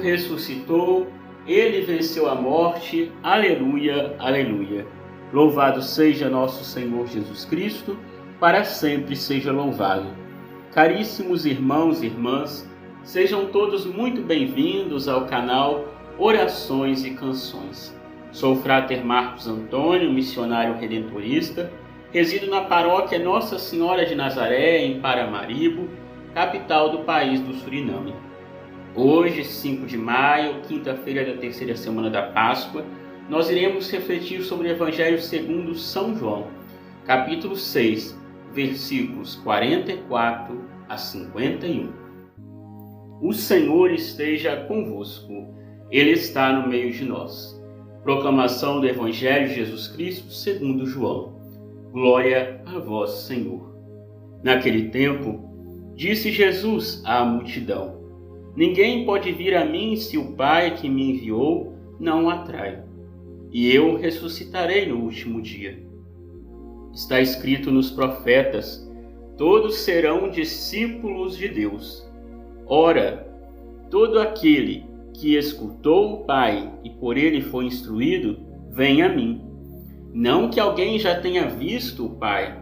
ressuscitou, Ele venceu a morte, aleluia, aleluia. Louvado seja nosso Senhor Jesus Cristo, para sempre seja louvado. Caríssimos irmãos e irmãs, sejam todos muito bem-vindos ao canal Orações e Canções. Sou o Frater Marcos Antônio, missionário redentorista, resido na paróquia Nossa Senhora de Nazaré, em Paramaribo, capital do país do Suriname. Hoje, 5 de maio, quinta-feira da terceira semana da Páscoa, nós iremos refletir sobre o Evangelho segundo São João, capítulo 6, versículos 44 a 51. O Senhor esteja convosco, Ele está no meio de nós. Proclamação do Evangelho de Jesus Cristo segundo João. Glória a vós, Senhor. Naquele tempo, disse Jesus à multidão: Ninguém pode vir a mim se o Pai que me enviou não o atrai, e eu ressuscitarei no último dia. Está escrito nos profetas: todos serão discípulos de Deus. Ora, todo aquele que escutou o Pai e por ele foi instruído, vem a mim. Não que alguém já tenha visto o Pai,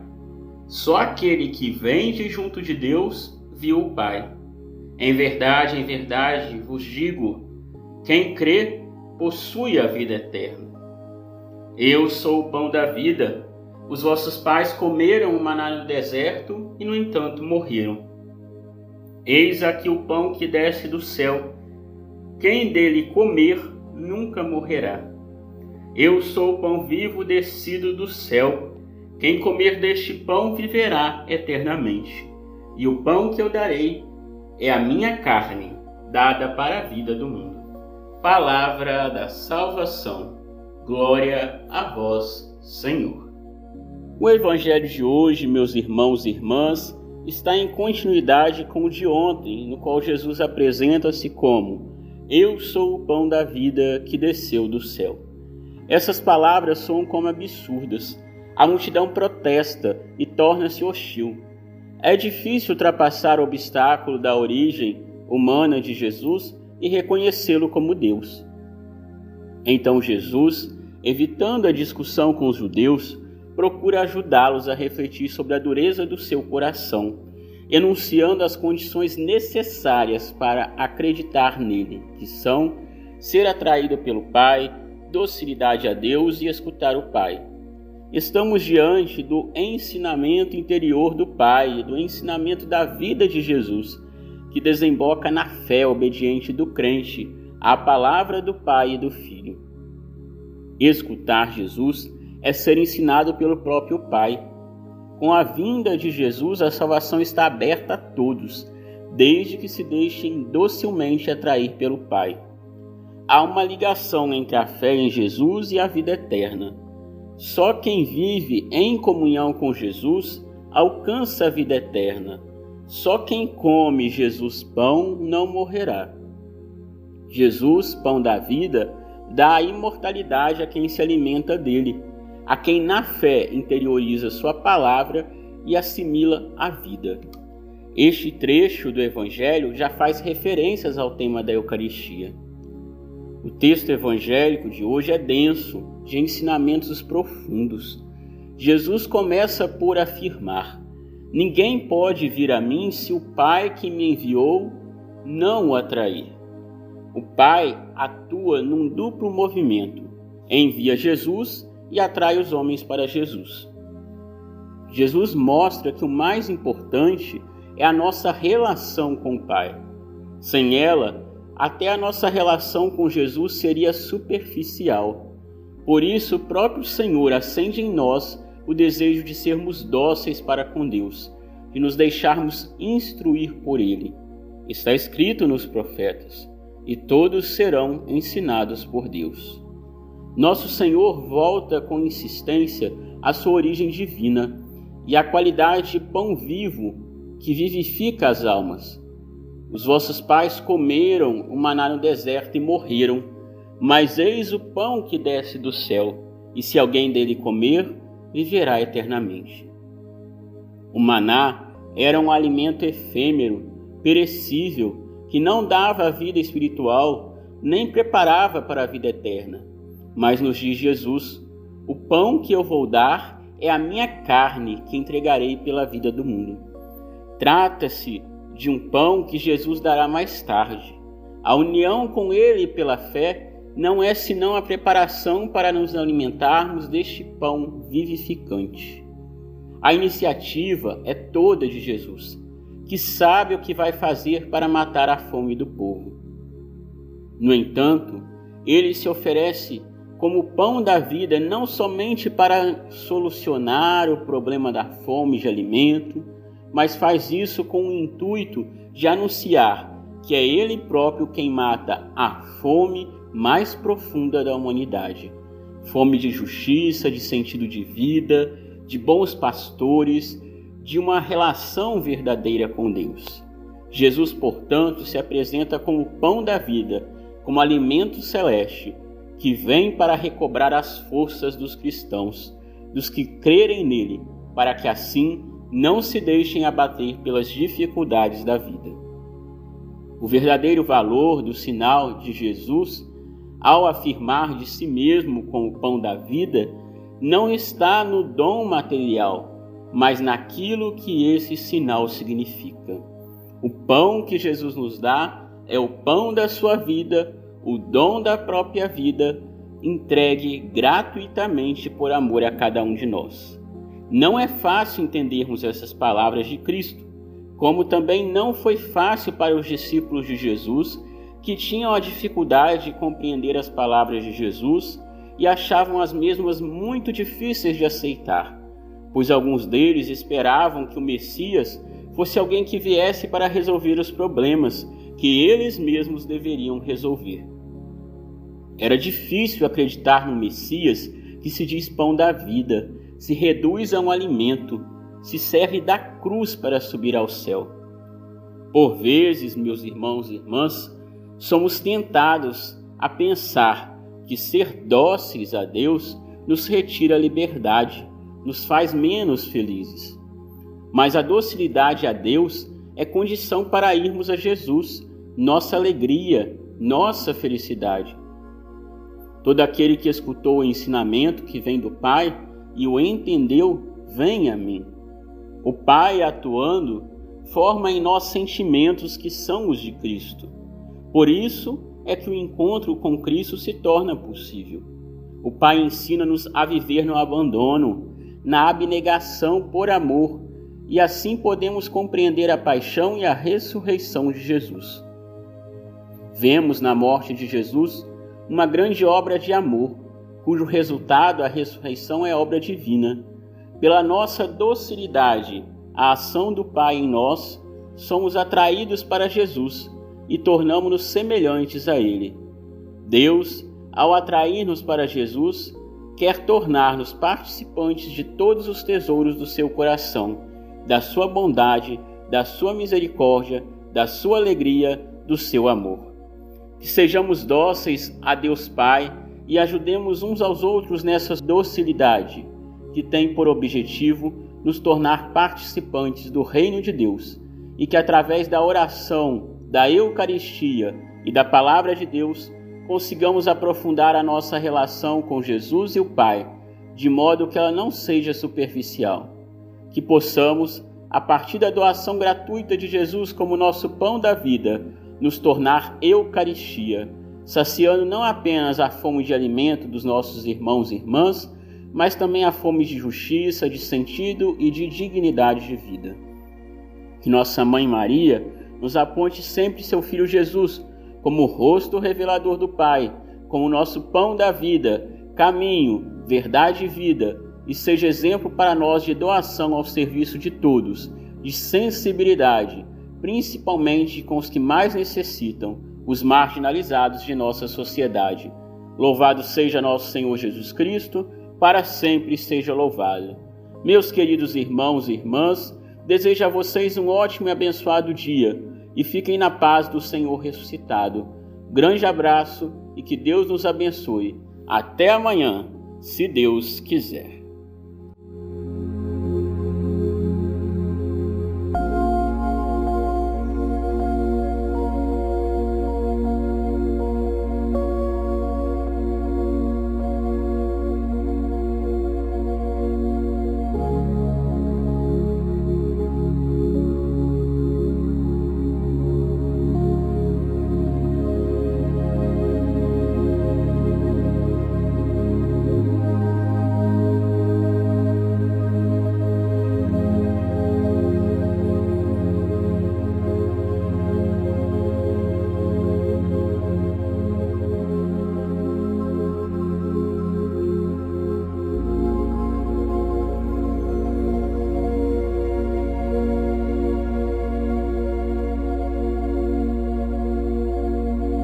só aquele que vem de junto de Deus viu o Pai. Em verdade vos digo, quem crê possui a vida eterna. Eu sou o pão da vida. Os vossos pais comeram o maná no deserto e, no entanto, morreram. Eis aqui o pão que desce do céu. Quem dele comer nunca morrerá. Eu sou o pão vivo descido do céu. Quem comer deste pão viverá eternamente. E o pão que eu darei é a minha carne, dada para a vida do mundo. Palavra da salvação. Glória a vós, Senhor. O Evangelho de hoje, meus irmãos e irmãs, está em continuidade com o de ontem, no qual Jesus apresenta-se como: Eu sou o pão da vida que desceu do céu. Essas palavras soam como absurdas. A multidão protesta e torna-se hostil. É difícil ultrapassar o obstáculo da origem humana de Jesus e reconhecê-lo como Deus. Então Jesus, evitando a discussão com os judeus, procura ajudá-los a refletir sobre a dureza do seu coração, enunciando as condições necessárias para acreditar nele, que são ser atraído pelo Pai, docilidade a Deus e escutar o Pai. Estamos diante do ensinamento interior do Pai, do ensinamento da vida de Jesus, que desemboca na fé obediente do crente à palavra do Pai e do Filho. Escutar Jesus é ser ensinado pelo próprio Pai. Com a vinda de Jesus, a salvação está aberta a todos, desde que se deixem docilmente atrair pelo Pai. Há uma ligação entre a fé em Jesus e a vida eterna. Só quem vive em comunhão com Jesus alcança a vida eterna. Só quem come Jesus pão não morrerá. Jesus, pão da vida, dá a imortalidade a quem se alimenta dele, a quem na fé interioriza sua palavra e assimila a vida. Este trecho do Evangelho já faz referências ao tema da Eucaristia. O texto evangélico de hoje é denso, de ensinamentos profundos. Jesus começa por afirmar: Ninguém pode vir a mim se o Pai que me enviou não o atrair. O Pai atua num duplo movimento: envia Jesus e atrai os homens para Jesus. Jesus mostra que o mais importante é a nossa relação com o Pai. Sem ela, até a nossa relação com Jesus seria superficial. Por isso, o próprio Senhor acende em nós o desejo de sermos dóceis para com Deus, de nos deixarmos instruir por Ele. Está escrito nos profetas: e todos serão ensinados por Deus. Nosso Senhor volta com insistência à sua origem divina e à qualidade de pão vivo que vivifica as almas. Os vossos pais comeram o maná no deserto e morreram, mas eis o pão que desce do céu, e se alguém dele comer, viverá eternamente. O maná era um alimento efêmero, perecível, que não dava a vida espiritual, nem preparava para a vida eterna. Mas nos diz Jesus: o pão que eu vou dar é a minha carne que entregarei pela vida do mundo. Trata-se de um pão que Jesus dará mais tarde. A união com ele pela fé não é senão a preparação para nos alimentarmos deste pão vivificante. A iniciativa é toda de Jesus, que sabe o que vai fazer para matar a fome do povo. No entanto, ele se oferece como pão da vida não somente para solucionar o problema da fome de alimento, mas faz isso com o intuito de anunciar que é ele próprio quem mata a fome mais profunda da humanidade. Fome de justiça, de sentido de vida, de bons pastores, de uma relação verdadeira com Deus. Jesus, portanto, se apresenta como o pão da vida, como alimento celeste, que vem para recobrar as forças dos cristãos, dos que crerem nele, para que assim não se deixem abater pelas dificuldades da vida. O verdadeiro valor do sinal de Jesus, ao afirmar de si mesmo como o pão da vida, não está no dom material, mas naquilo que esse sinal significa. O pão que Jesus nos dá é o pão da sua vida, o dom da própria vida, entregue gratuitamente por amor a cada um de nós. Não é fácil entendermos essas palavras de Cristo, como também não foi fácil para os discípulos de Jesus, que tinham a dificuldade de compreender as palavras de Jesus e achavam as mesmas muito difíceis de aceitar, pois alguns deles esperavam que o Messias fosse alguém que viesse para resolver os problemas que eles mesmos deveriam resolver. Era difícil acreditar no Messias que se diz pão da vida, se reduz a um alimento, se serve da cruz para subir ao céu. Por vezes, meus irmãos e irmãs, somos tentados a pensar que ser dóceis a Deus nos retira a liberdade, nos faz menos felizes. Mas a docilidade a Deus é condição para irmos a Jesus, nossa alegria, nossa felicidade. Todo aquele que escutou o ensinamento que vem do Pai e o entendeu, vem a mim. O Pai, atuando, forma em nós sentimentos que são os de Cristo. Por isso é que o encontro com Cristo se torna possível. O Pai ensina-nos a viver no abandono, na abnegação por amor, e assim podemos compreender a paixão e a ressurreição de Jesus. Vemos na morte de Jesus uma grande obra de amor, cujo resultado, a ressurreição, é obra divina. Pela nossa docilidade à ação do Pai em nós, somos atraídos para Jesus e tornamo-nos semelhantes a Ele. Deus, ao atrair-nos para Jesus, quer tornar-nos participantes de todos os tesouros do seu coração, da sua bondade, da sua misericórdia, da sua alegria, do seu amor. Que sejamos dóceis a Deus Pai e ajudemos uns aos outros nessa docilidade, que tem por objetivo nos tornar participantes do reino de Deus, e que através da oração, da Eucaristia e da Palavra de Deus, consigamos aprofundar a nossa relação com Jesus e o Pai, de modo que ela não seja superficial. Que possamos, a partir da doação gratuita de Jesus como nosso pão da vida, nos tornar Eucaristia, saciando não apenas a fome de alimento dos nossos irmãos e irmãs, mas também a fome de justiça, de sentido e de dignidade de vida. Que nossa Mãe Maria nos aponte sempre seu Filho Jesus como o rosto revelador do Pai, como nosso pão da vida, caminho, verdade e vida, e seja exemplo para nós de doação ao serviço de todos, de sensibilidade, principalmente com os que mais necessitam, os marginalizados de nossa sociedade. Louvado seja nosso Senhor Jesus Cristo, para sempre seja louvado. Meus queridos irmãos e irmãs, desejo a vocês um ótimo e abençoado dia e fiquem na paz do Senhor ressuscitado. Grande abraço e que Deus nos abençoe. Até amanhã, se Deus quiser.